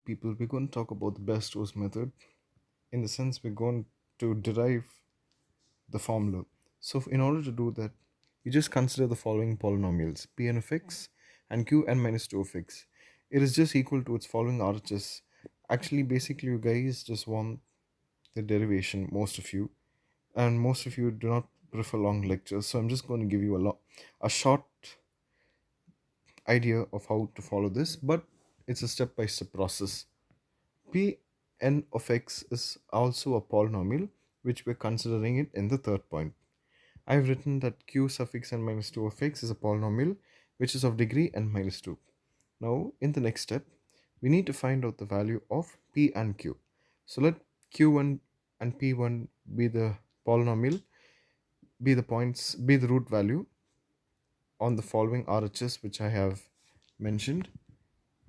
People, we're going to talk about the Baristow's method. In the sense, we're going to derive the formula. So, in order to do that, you just consider the following polynomials: Pn of x and Qn minus 2 of x. It is just equal to its following RHS. Actually, basically, you guys just want the derivation, most of you, and most of you do not prefer long lectures. So, I'm just going to give you a short idea of how to follow this, but it's a step by step process. Pn of x is also a polynomial, which we're considering it in the third point. I've written that q suffix n minus 2 of x is a polynomial which is of degree n minus 2. Now, in the next step, we need to find out the value of p and q. So let q1 and p1 be the polynomial, be the points, be the root value on the following RHS which I have mentioned,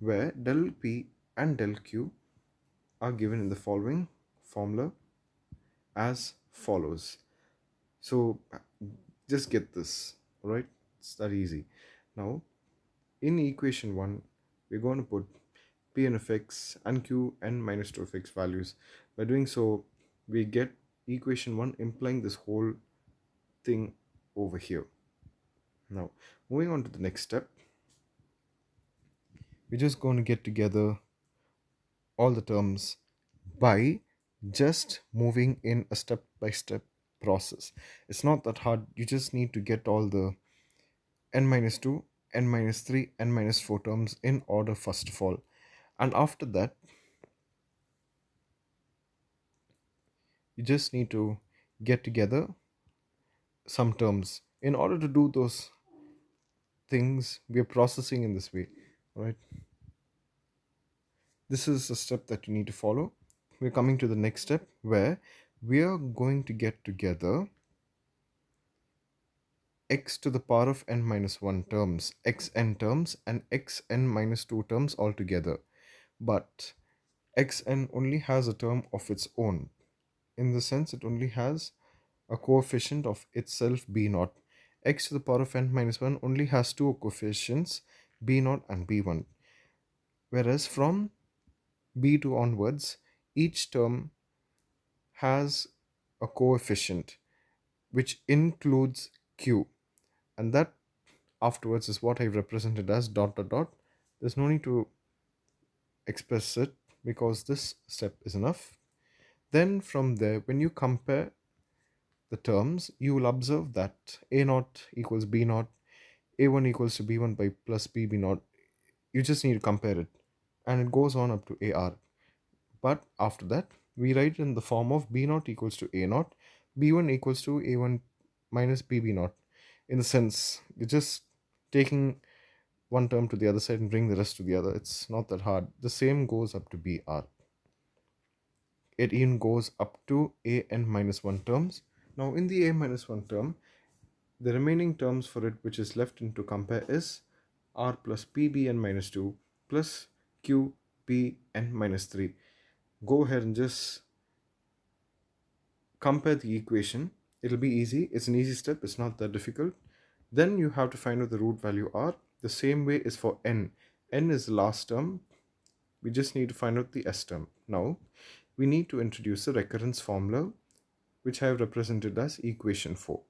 where del p and del q are given in the following formula as follows. So just get this, right? It's that easy. Now, in equation 1, we're going to put Pn of x and Qn minus 2 of x values. By doing so, we get equation 1 implying this whole thing over here. Now, moving on to the next step, we're just going to get together all the terms by just moving in a step by step process. It's not that hard. You just need to get all the n minus 2, n minus 3, n minus 4 terms in order first of all. And after that, you just need to get together some terms. In order to do those things, we are processing in this way, right? This is a step that you need to follow. We're coming to the next step where we are going to get together x to the power of n minus 1 terms, xn terms, and xn minus 2 terms altogether. But xn only has a term of its own. In the sense, it only has a coefficient of itself b naught. X to the power of n minus 1 only has two coefficients, b naught and b1. Whereas from b2 onwards, each term has a coefficient which includes q, and that afterwards is what I represented as dot dot dot. There's no need to express it because this step is enough. Then from there, when you compare the terms, you will observe that a naught equals b naught, a1 equals to b1 by plus bb naught. You just need to compare it, and it goes on up to ar. But after that, we write it in the form of b naught equals to a naught, b1 equals to a1 minus bb naught. In the sense, you're just taking one term to the other side and bring the rest to the other. It's not that hard. The same goes up to br. It even goes up to an minus 1 terms. Now in the a minus 1 term, the remaining terms for it which is left in to compare is r plus pbn minus 2 plus qpn minus 3. Go ahead and just compare the equation. It'll be easy. It's an easy step. It's not that difficult. Then you have to find out the root value r. The same way is for n. N is the last term. We just need to find out the s term. Now, we need to introduce the recurrence formula, which I have represented as equation 4,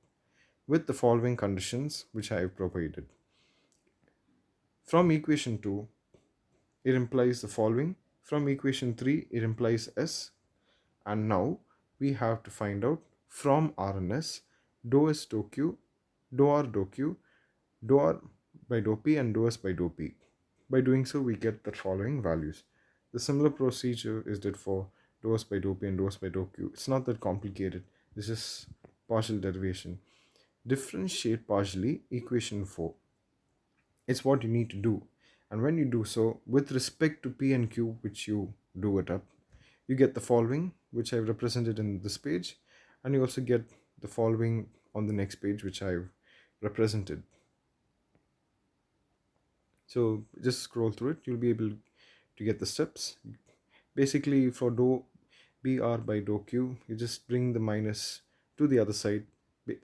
with the following conditions which I have provided. From equation 2, it implies the following. From equation 3, it implies s. And now, we have to find out from R and S, dou S dou Q, dou R dou Q, dou R by dou P, and dou S by dou P. By doing so, we get the following values. The similar procedure is did for dou S by dou P and dou S by dou Q. It's not that complicated. This is partial derivation. Differentiate partially equation 4. It's what you need to do. And when you do so, with respect to P and Q, which you do it up, you get the following, which I've represented in this page, and you also get the following on the next page, which I've represented. So just scroll through it, you'll be able to get the steps. Basically, for dou br by dou q, you just bring the minus to the other side,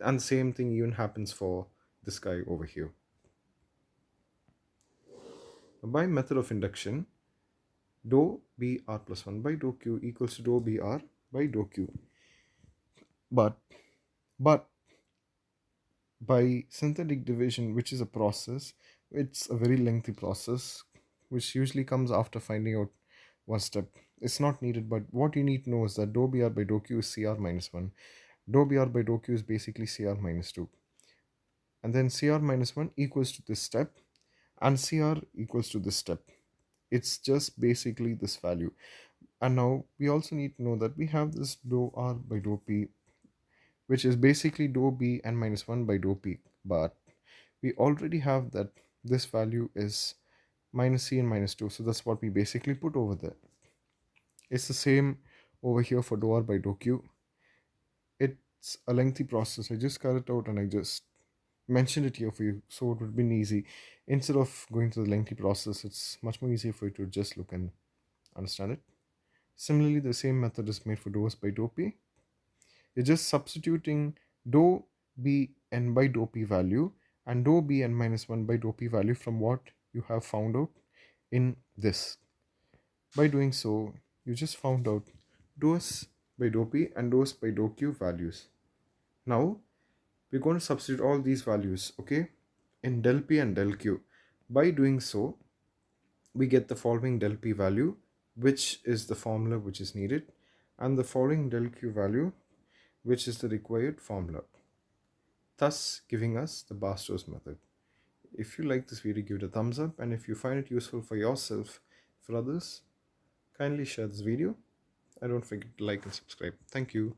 and the same thing even happens for this guy over here. By method of induction, dou br plus 1 by dou q equals to dou br by dou q. But by synthetic division, which is a process, it's a very lengthy process, which usually comes after finding out one step. It's not needed, but what you need to know is that dou br by dou q is cr minus 1. Dou br by dou q is basically cr minus 2. And then cr minus 1 equals to this step, and cr equals to this step. It's just basically this value. And now we also need to know that we have this dou r by dou p, which is basically dou b and minus 1 by dou p. But we already have that this value is minus c and minus 2. So that's what we basically put over there. It's the same over here for dou r by dou q. It's a lengthy process. I just cut it out and I just mentioned it here for you, so it would have been easy. Instead of going through the lengthy process, it's much more easier for you to just look and understand it. Similarly, the same method is made for dou s by dou p. You're just substituting dou b n by dou p value and dou b n minus 1 by dou p value from what you have found out in this. By doing so, you just found out dou s by dou p and dou s by dou q values. Now, we're going to substitute all these values, okay, in del p and del q. By doing so, we get the following del p value, which is the formula which is needed, and the following del q value, which is the required formula, thus giving us the Barstow's method. If you like this video, give it a thumbs up, and if you find it useful for yourself, for others, kindly share this video, and don't forget to like and subscribe. Thank you.